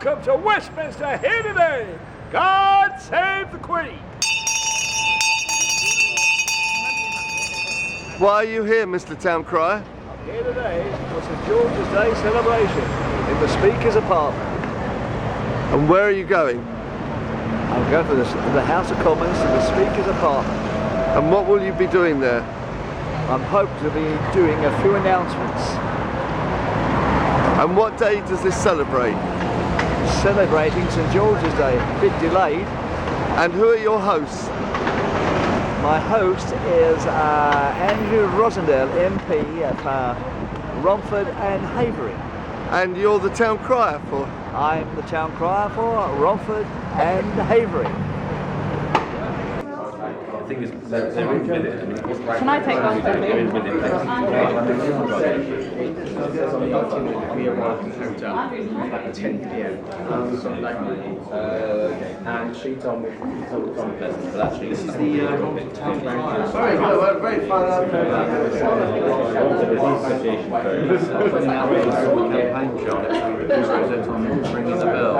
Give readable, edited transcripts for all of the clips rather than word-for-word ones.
welcome to Westminster here today. God save the Queen. Why are you here, Mr. Town Crier? I'm here today for St George's Day celebration in the Speaker's apartment. And where are you going? I'm going to the House of Commons to the Speaker's apartment. And what will you be doing there? I'm hoping to be doing a few announcements. And what day does this celebrate? Celebrating St George's Day, a bit delayed. And who are your hosts? My host is Andrew Rosindell MP of Romford and Havering. And you're the Town Crier for? I'm the Town Crier for Romford and Havering. Can I take one for me? We arrived in the hotel at 10 p.m. And she told me but actually this is the Romford Town Crier. Very good, very fun. Campaign shot. Ringing the bell.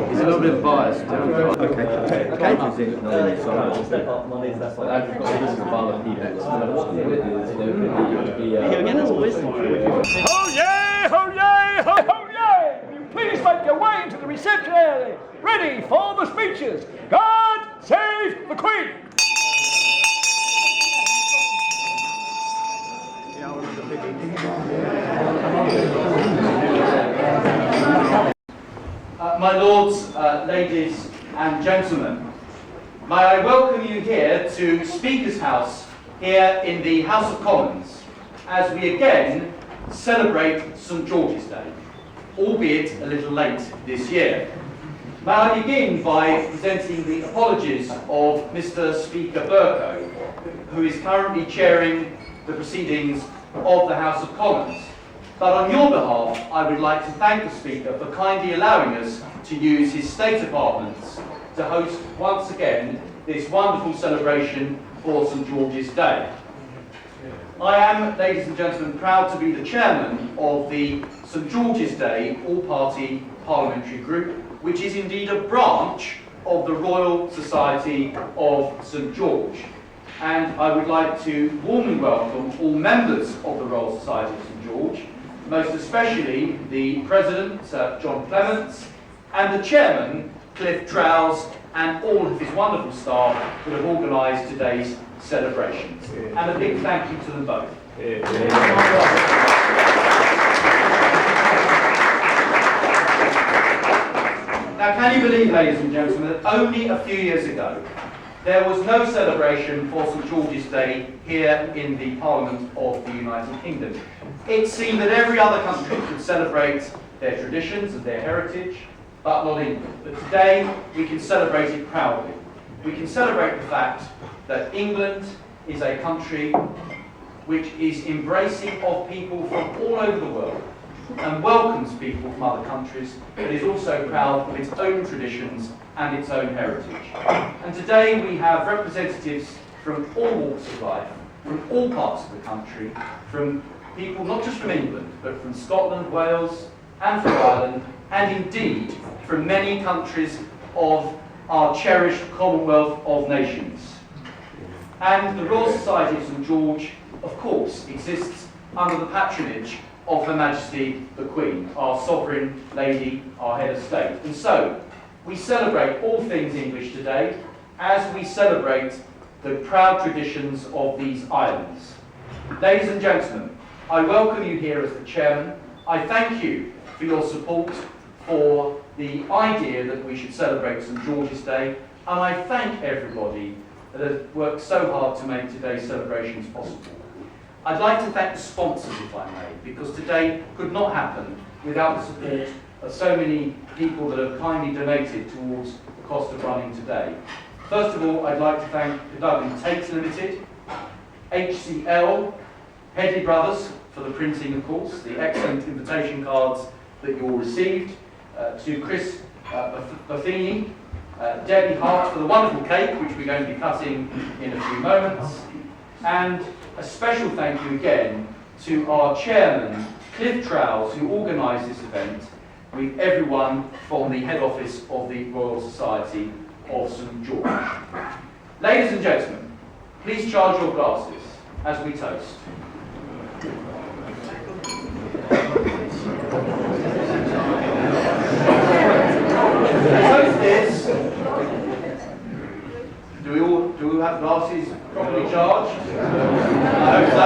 He's a little bit biased. Ho yay, ho yay, ho ho yay! Please make your way into the reception area, ready for the speeches. God save the Queen! My lords, ladies and gentlemen, may I welcome you here to Speaker's House here in the House of Commons as we again celebrate St George's Day, albeit a little late this year. May I begin by presenting the apologies of Mr Speaker Burko, who is currently chairing the proceedings of the House of Commons. But on your behalf, I would like to thank the Speaker for kindly allowing us to use his state apartments to host once again this wonderful celebration for St George's Day. I am, ladies and gentlemen, proud to be the chairman of the St George's Day All Parliamentary Group, which is indeed a branch of the Royal Society of St George. And I would like to warmly welcome all members of the Royal Society of St George, most especially the President, John Clements, and the Chairman, Cliff Trowse, and all of his wonderful staff that have organised today's celebrations. And a big thank you to them both. Now, can you believe, ladies and gentlemen, that only a few years ago, there was no celebration for St George's Day here in the Parliament of the United Kingdom. It seemed that every other country could celebrate their traditions and their heritage, but not England. But today, we can celebrate it proudly. We can celebrate the fact that England is a country which is embracing of people from all over the world and welcomes people from other countries, but is also proud of its own traditions and its own heritage. And today we have representatives from all walks of life, from all parts of the country, from people not just from England, but from Scotland, Wales, and from Ireland, and indeed from many countries of our cherished Commonwealth of Nations. And the Royal Society of St George, of course, exists under the patronage of Her Majesty the Queen, our sovereign lady, our head of state. And so, we celebrate all things English today as we celebrate the proud traditions of these islands. Ladies and gentlemen, I welcome you here as the chairman. I thank you for your support for the idea that we should celebrate St George's Day, and I thank everybody that has worked so hard to make today's celebrations possible. I'd like to thank the sponsors, if I may, because today could not happen without the support of so many people that have kindly donated towards the cost of running today. First of all, I'd like to thank the Dublin Tate Limited, HCL, Headley Brothers for the printing, of course, the excellent invitation cards that you all received, to Chris Buffini, Debbie Hart for the wonderful cake, which we're going to be cutting in a few moments, and a special thank you again to our chairman, Cliff Trowse, who organised this event, with everyone from the head office of the Royal Society of St George. Ladies and gentlemen, please charge your glasses as we toast. The toast is, do we have glasses properly charged? I hope so.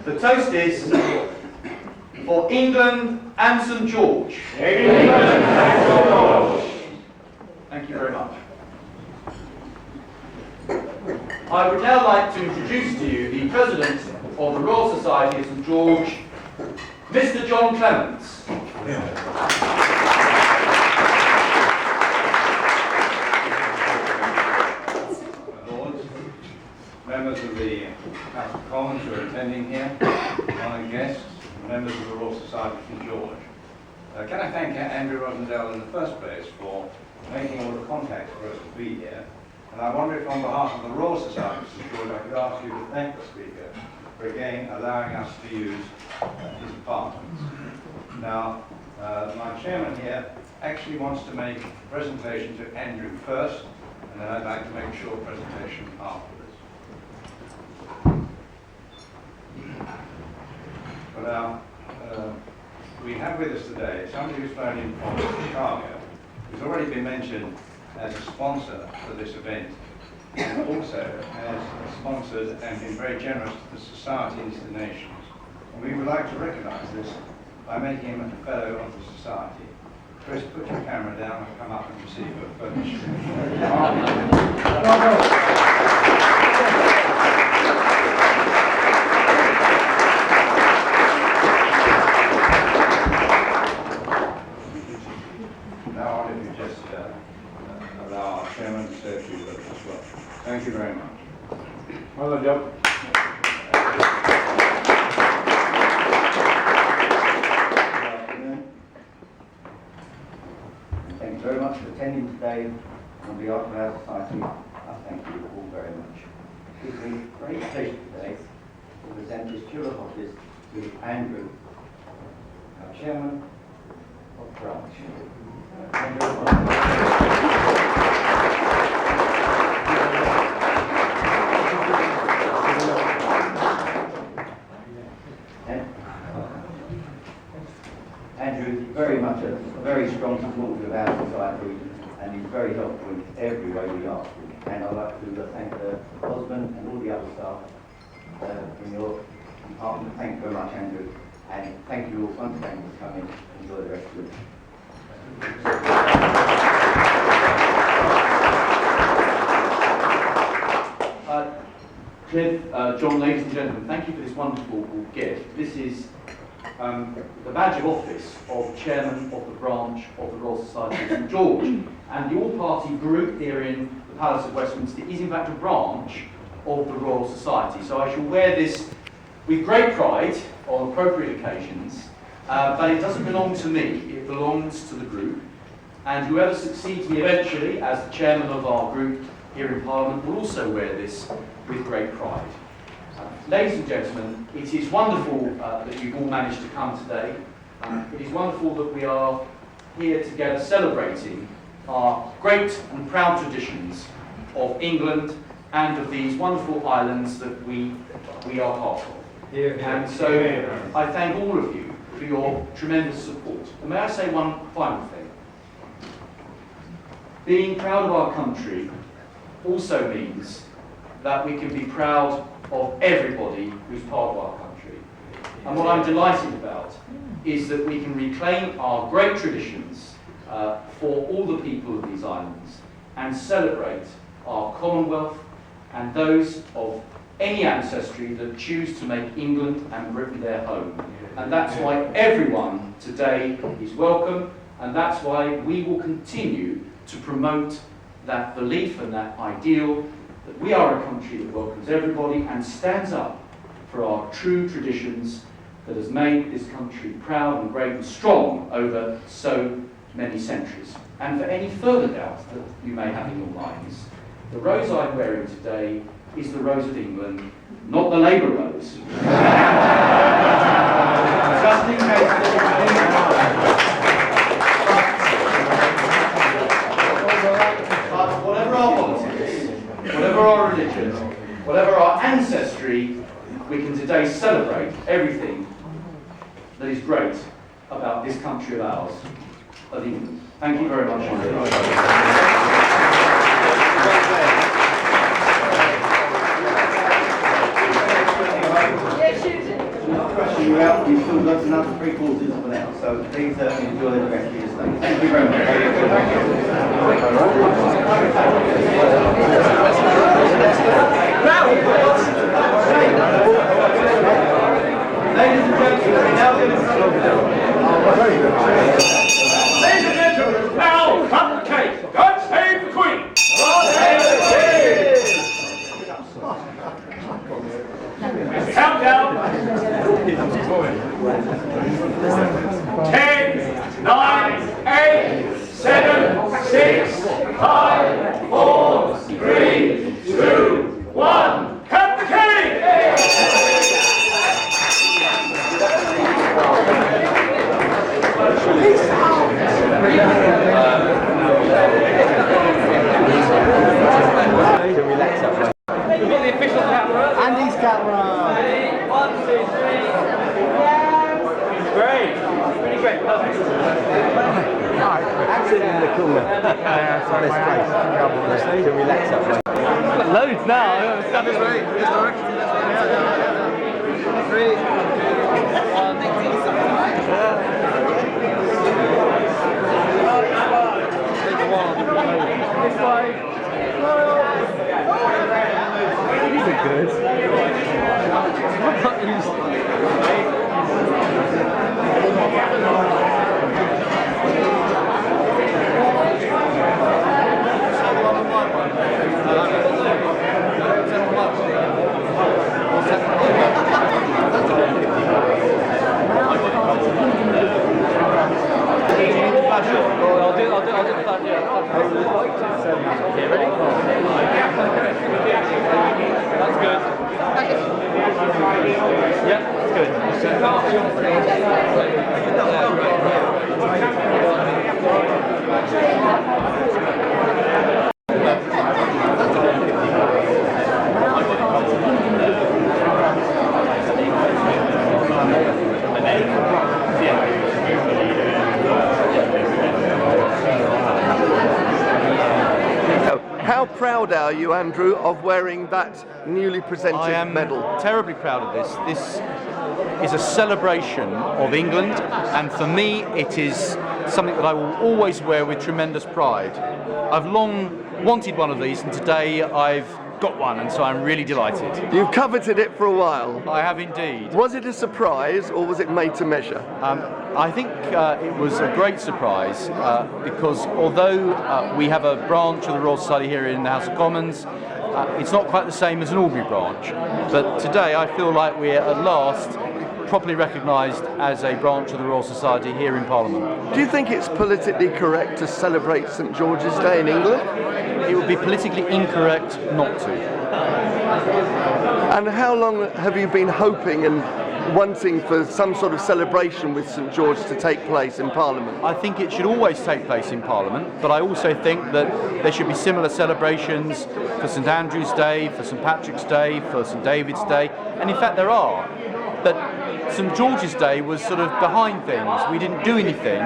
The toast is for England and St George. England and St George. Thank you very much. I would now like to introduce to you the President of the Royal Society of St George, Mr. John Clements. Lords, members of the House of Commons who are attending here, honoured guests, members of the Royal Society of St George. Can I thank Andrew Rosindell in the first place for making all the contacts for us to be here. And I wonder if on behalf of the Royal Society of St George I could ask you to thank the Speaker for again allowing us to use his apartments. Now, my chairman here actually wants to make a presentation to Andrew first, and then I'd like to make a short presentation afterwards. But now, we have with us today somebody who's flown in from Chicago, who's already been mentioned as a sponsor for this event, and also has sponsored and been very generous to the societies, the nations. And we would like to recognise this by making him a fellow of the society. Chris, put your camera down and come up and receive a furniture. Now, if you just allow our chairman to say a few words as well. Thank you very much. Well done, John. Thank you very much for attending today. On behalf of our society, I thank you all very much. It gives me great pleasure today to present this tour of office to Andrew, our chairman of branch. Andrew is very much a very strong supporter of our society and is very helpful in every way we ask him. And I'd like to thank Osmond and all the other staff in your department. Thank you very much, Andrew. And thank you all once again for coming. Enjoy the rest of it. Cliff, John, ladies and gentlemen, thank you for this wonderful gift. This is the badge of office of Chairman of the Branch of the Royal Society of St George. And the all-party group here in the Palace of Westminster is in fact a branch of the Royal Society. So I shall wear this with great pride on appropriate occasions, but it doesn't belong to me, it belongs to the group. And whoever succeeds me eventually as the chairman of our group here in Parliament will also wear this with great pride. Ladies and gentlemen, it is wonderful that you've all managed to come today. It is wonderful that we are here together celebrating our great and proud traditions of England and of these wonderful islands that we are part of. And so I thank all of you for your tremendous support. And may I say one final thing? Being proud of our country also means that we can be proud of everybody who's part of our country. And what I'm delighted about is that we can reclaim our great traditions for all the people of these islands and celebrate our Commonwealth and those of any ancestry that choose to make England and Britain their home. And that's why everyone today is welcome, and that's why we will continue to promote that belief and that ideal that we are a country that welcomes everybody and stands up for our true traditions that has made this country proud and great and strong over so many centuries. And for any further doubt that you may have in your minds, The rose I'm wearing today is the Rose of England, not the Labour Rose. Just in case. But whatever our politics, whatever our religion, whatever our ancestry, we can today celebrate everything that is great about this country of ours, of England. Thank you very much. Rushing you out, you've still got another 3/4 of an hour, so please enjoy the rest of your stay. Thank you very much. Ladies and gentlemen, now cut the cake. God save the Queen. God save the Queen. Countdown. 10, 9, 8, 7, 6, 5, 4, 3, 2, 1. Cut the cake. We've got the official camera. Andy's camera. 1, 2, 3. Great. Really great. Perfect. Sitting in the corner. To relax up. Loads now. Good. I'll do the flash, yeah. Okay, ready? That's good. Yeah, that's good. How proud are you, Andrew, of wearing that newly presented I am medal? terribly proud of this. This is a celebration of England, and for me it is something that I will always wear with tremendous pride. I've long wanted one of these, and today I've got one, and so I'm really delighted. You've coveted it for a while. I have indeed. Was it a surprise or was it made to measure? I think it was a great surprise because although we have a branch of the Royal Society here in the House of Commons, it's not quite the same as an ordinary branch. But today I feel like we're at last properly recognised as a branch of the Royal Society here in Parliament. Do you think it's politically correct to celebrate St George's Day in England? It would be politically incorrect not to. And how long have you been hoping and wanting for some sort of celebration with St George to take place in Parliament? I think it should always take place in Parliament, but I also think that there should be similar celebrations for St Andrew's Day, for St Patrick's Day, for St David's Day, and in fact there are. But St George's Day was sort of behind things. We didn't do anything,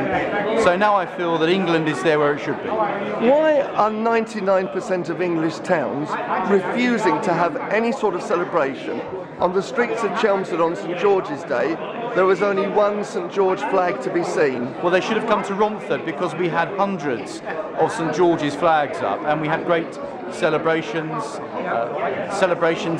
so now I feel that England is there where it should be. Why are 99% of English towns refusing to have any sort of celebration? On the streets of Chelmsford on St George's Day, there was only one St George flag to be seen. Well, they should have come to Romford because we had hundreds of St George's flags up, and we had great celebrations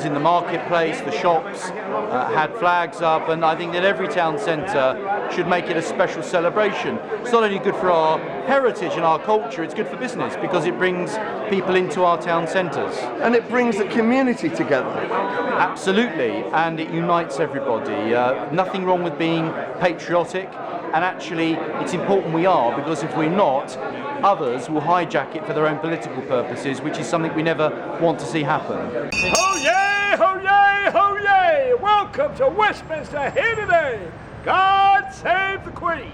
in the marketplace. The shops had flags up, and I think that every town centre should make it a special celebration. It's not only good for our heritage and our culture, it's good for business because it brings people into our town centres. And it brings the community together. Absolutely, and it unites everybody. Nothing wrong with being patriotic, and actually it's important we are, because if we're not, others will hijack it for their own political purposes, which is something we never want to see happen. Ho yay, ho yay, ho yay! Welcome to Westminster here today. God save the Queen.